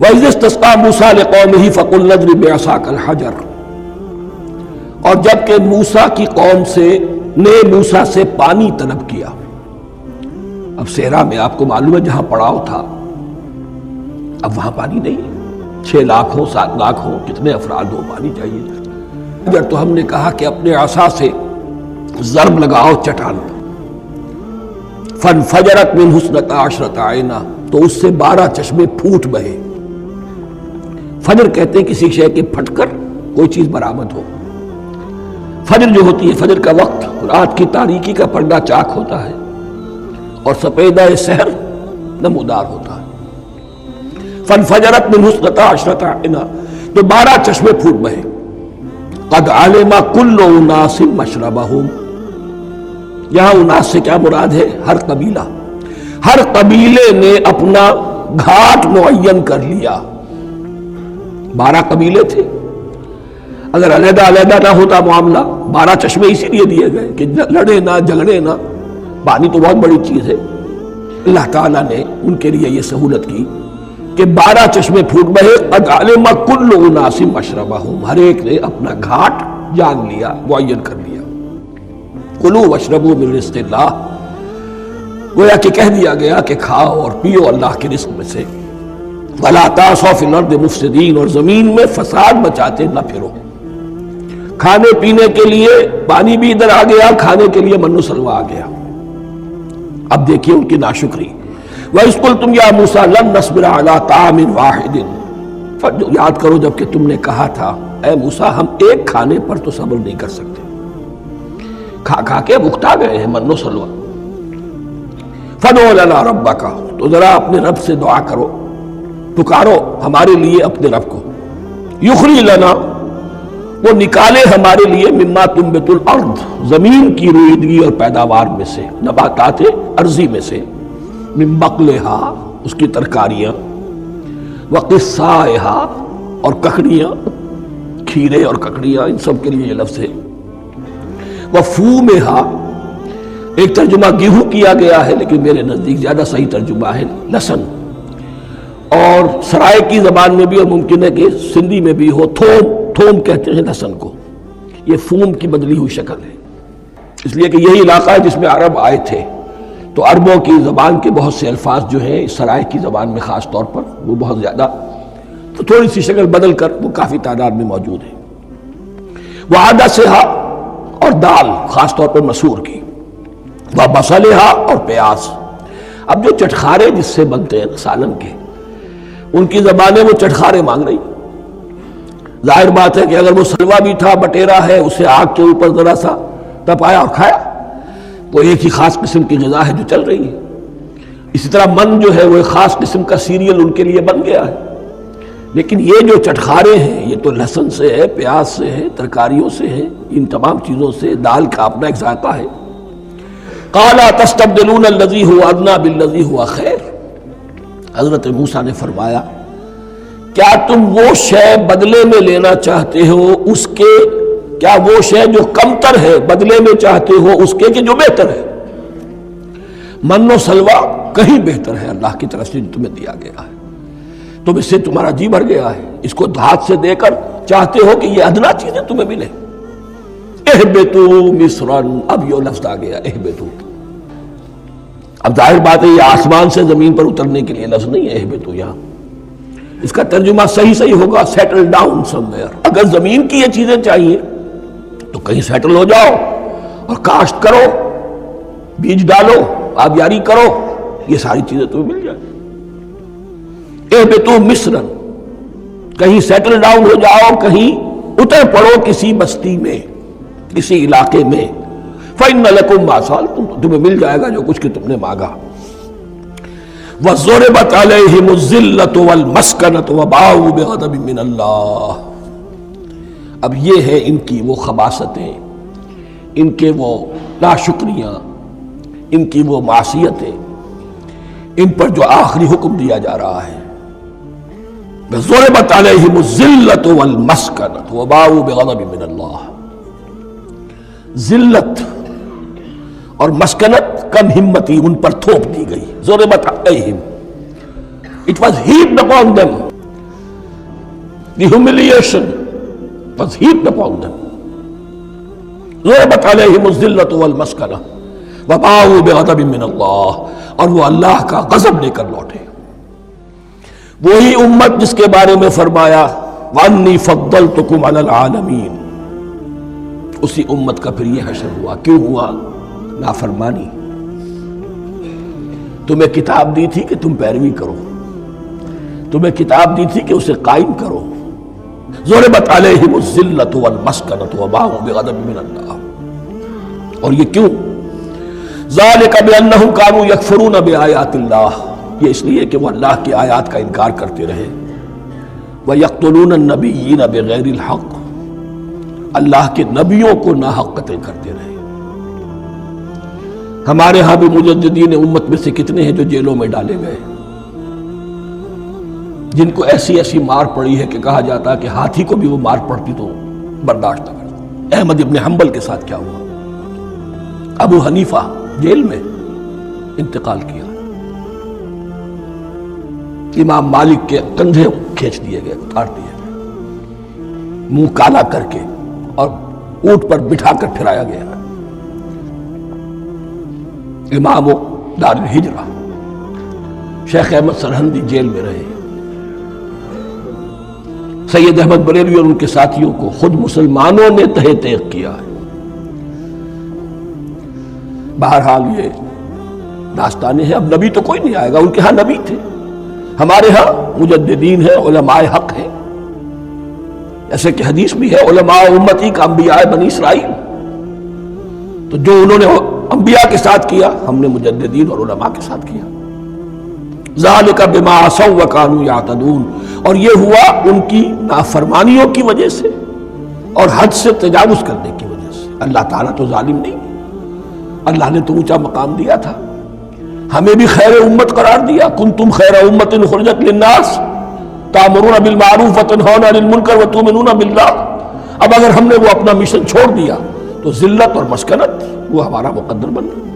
وَإِذِ اسْتَسْقَىٰ مُوسَىٰ لِقَوْمِهِ فَقُلْنَا اضْرِب بِّعَصَاكَ الْحَجَرَ، اور جب کہ موسیٰ کی قوم نے موسیٰ سے پانی طلب کیا. اب صحرا میں آپ کو معلوم ہے جہاں پڑاؤ تھا اب وہاں پانی نہیں ہے. 6 لاکھ ہو 7 لاکھ ہو کتنے افراد ہو پانی چاہیے. اگر تو ہم نے کہا کہ اپنے عصا سے ضرب لگاؤ چٹان پر، فَانْفَجَرَتْ مِنْهُ اثْنَتَا عَشْرَةَ عَيْنًا، تو اس سے 12 چشمے پھوٹ بہے. فجر کہتے ہیں کسی شے کے پھٹ کر کوئی چیز برآمد ہو. فجر جو ہوتی ہے، فجر کا وقت رات کی تاریکی کا پردہ چاک ہوتا ہے اور سپیدہ سحر نمودار ہوتا ہے. فَانْفَجَرَتْ مِنْهُ اثْنَتَا عَشْرَةَ عَيْنًا، تو 12 چشمے پھوٹ بہے. قَدْ عَلِمَ كُلُّ أُنَاسٍ مَشْرَبَهُمْ، یہاں اناس سے کیا مراد ہے؟ ہر قبیلہ، ہر قبیلے نے اپنا گھاٹ معین کر لیا. 12 قبیلے تھے، اگر علیحدہ علیحدہ نہ ہوتا معاملہ. 12 چشمے اسی لیے دیے گئے کہ لڑے نہ جھگڑے نہ. پانی تو بہت بڑی چیز ہے. اللہ تعالیٰ نے ان کے لیے یہ سہولت کی کہ 12 چشمے پھوٹ بہے. قد علم کل اناس مشربہم، ہر ایک نے اپنا گھاٹ جان لیا، معین کر لیا. کلوا واشربوا من رزق اللہ، گویا کہ کہہ دیا گیا کہ کھاؤ اور پیو اللہ کے رزق میں سے. ولا تعثوا فی الارض مفسدین، اور زمین میں فساد مچاتے نہ پھرو. کھانے پینے کے لیے پانی بھی ادھر آ گیا، کھانے کے لیے من و سلوہ آ گیا. اب دیکھیے ان کی ناشکری. وَإِذْ قُلْتُمْ يَا مُوسَىٰ لَن نَّصْبِرَ عَلَىٰ طَعَامٍ وَاحِدٍ، یاد کرو جب کہ تم نے کہا تھا اے موسیٰ ہم ایک کھانے پر تو صبر نہیں کر سکتے. کھا کھا کے بکتا گئے ہیں من و سلوہ. فَادْعُ لَنَا رَبَّكَ، تو ذرا اپنے رب سے دعا کرو، پکارو ہمارے لیے اپنے رب کو. یخرج لنا، وہ نکالے ہمارے لیے مما تنبت الارض، زمین کی رویدگی اور پیداوار میں سے، نباتات ارضی میں سے، من بقلہا، اس کی ترکاریاں، وقثائہا، اور ککڑیاں، کھیرے اور ککڑیاں، ان سب کے لیے یہ لفظ ہے. وفومہا، ایک ترجمہ گیہوں کیا گیا ہے لیکن میرے نزدیک زیادہ صحیح ترجمہ ہے لہسن. اور سرائے کی زبان میں بھی، اور ممکن ہے کہ سندھی میں بھی ہو، تھوم کہتے ہیں لہسن کو. یہ فوم کی بدلی ہوئی شکل ہے، اس لیے کہ یہی علاقہ ہے جس میں عرب آئے تھے، تو عربوں کی زبان کے بہت سے الفاظ جو ہیں اس سرائے کی زبان میں خاص طور پر وہ بہت زیادہ، تو تھوڑی سی شکل بدل کر وہ کافی تعداد میں موجود ہے. وعدسہا، اور دال خاص طور پر مسور کی. وبصلہا، اور پیاز. اب جو چٹخارے جس سے بنتے ہیں سالن کے، ان کی زبانیں وہ چٹخارے مانگ رہی. ظاہر بات ہے کہ اگر وہ سلوا بھی تھا، بٹیرا ہے، اسے آگ کے اوپر ذرا سا تپایا اور کھایا تو ایک ہی خاص قسم کی غذا ہے جو چل رہی ہے. اسی طرح من جو ہے وہ ایک خاص قسم کا سیریل ان کے لیے بن گیا ہے. لیکن یہ جو چٹخارے ہیں یہ تو لہسن سے ہے، پیاز سے ہے، ترکاریوں سے ہے، ان تمام چیزوں سے، دال کا اپنا ایک ذائقہ ہے. قَالَ تَسْتَبْدِلُونَ الَّذِي هُوَ أَدْنَىٰ بِالَّذِي هُوَ خَيْرٌ، حضرت موسیٰ نے فرمایا کیا تم وہ شے بدلے میں لینا چاہتے ہو اس کے، کیا وہ شے جو کمتر ہے بدلے میں چاہتے ہو اس کے کہ جو بہتر ہے. من و سلوہ کہیں بہتر ہے اللہ کی طرف سے جو تمہیں دیا گیا ہے. تم اس سے تمہارا جی بھر گیا ہے، اس کو ہاتھ سے دے کر چاہتے ہو کہ یہ ادنا چیزیں تمہیں ملے. اہبتوا مصرا، اب یہ لفظ آ گیا اہبتوا. اب ظاہر بات ہے یہ آسمان سے زمین پر اترنے کے لیے لفظ نہیں ہے اہبتوا. یہاں اس کا ترجمہ صحیح ہوگا سیٹل ڈاؤن سم ویئر. اگر زمین کی یہ چیزیں چاہیے تو کہیں سیٹل ہو جاؤ اور کاشت کرو، بیج ڈالو، آبیاری کرو، یہ ساری چیزیں تمہیں مل جائیں. اہبتوا مصرا، کہیں سیٹل ڈاؤن ہو جاؤ، کہیں اتر پڑو کسی بستی میں، کسی علاقے میں. فَإِنَّ لَكُمْ مَا سَأَلْتُمْ، تمہیں مل جائے گا جو کچھ کہ تم نے مانگا. وَضُرِبَتْ عَلَيْهِمُ الذِّلَّةُ وَالْمَسْكَنَةُ وَبَاءُوا بِغَضَبٍ مِّنَ اللَّهِ. اب یہ ہے ان کی وہ خباثتیں، ان کے وہ ناشکریاں، ان کی وہ معصیتیں، ان پر جو آخری حکم دیا جا رہا ہے. وَضُرِبَتْ عَلَيْهِمُ الذِّلَّةُ وَالْمَسْكَنَةُ وَبَاءُوا بِغَضَبٍ مِّنَ اللَّهِ. ذلت اور مسکنت، کم ہمتی ان پر تھوپ دی گئی. ضربت علیہم، it was heaped upon them. the humiliation was heaped upon them. ضربت علیہم الذلۃ والمسکنہ وباؤوا بغضب من اللہ، اور وہ اللہ کا غضب لے کر لوٹے۔ وہی امت جس کے بارے میں فرمایا وَأَنِّي فَضَّلْتُكُمْ عَلَى الْعَالَمِينَ، اسی امت کا پھر یہ حشر ہوا۔ کیوں ہوا؟ نافرمانی۔ تمہیں کتاب دی تھی کہ تم پیروی کرو، تمہیں کتاب دی تھی کہ اسے قائم کرو۔ ضربت علیہم الذلۃ والمسکنۃ وباؤوا بغضب من اللہ، اور یہ کیوں؟ ذالک بانہم کانوا یکفرون بآیات اللہ، یہ اس لیے کہ وہ اللہ کی آیات کا انکار کرتے رہے۔ وَيَقْتُلُونَ النَّبِيِّينَ بِغَيْرِ الْحَقِّ، اللہ کے نبیوں کو ناحق قتل کرتے رہے۔ ہمارے ہاں بھی مجددین امت میں سے کتنے ہیں جو جیلوں میں ڈالے گئے، جن کو ایسی ایسی مار پڑی ہے کہ کہا جاتا ہے کہ ہاتھی کو بھی وہ مار پڑتی تو برداشت نہ کرتا۔ احمد ابن حنبل کے ساتھ کیا ہوا؟ ابو حنیفہ جیل میں انتقال کیا، امام مالک کے کندھے کھینچ دیے گئے، اتار دیے گئے، منہ کالا کر کے اور اونٹ پر بٹھا کر پھرایا گیا۔ امام دار الہجرہ شیخ احمد سرہندی جیل میں رہے۔ سید احمد بریلوی اور ان کے ساتھیوں کو خود مسلمانوں نے تہہ تیغ کیا ہے۔ بہرحال یہ داستانیں ہیں، اب نبی تو کوئی نہیں آئے گا، ان کے ہاں نبی تھے، ہمارے ہاں مجددین ہیں، علماء حق ہیں، ایسے کہ حدیث بھی ہے علماء امتی کا انبیاء بنی اسرائیل۔ تو جو انہوں نے انبیاء کے ساتھ کیا، ہم نے مجددین اور علماء کے ساتھ کیا۔ ذالک بما عصوا وکانوا یعتدون، اور یہ ہوا ان کی نافرمانیوں کی وجہ سے اور حد سے تجاوز کرنے کی وجہ سے۔ اللہ تعالیٰ تو ظالم نہیں، اللہ نے تو اونچا مقام دیا تھا، ہمیں بھی خیر امت قرار دیا۔ کنتم خیر امت خرجت للناس تأمرون بالمعروف وتنہون عن المنکر وتؤمنون باللہ۔ اب اگر ہم نے وہ اپنا مشن چھوڑ دیا تو ذلت اور مسکنت وہ ہمارا مقدر بن گئی۔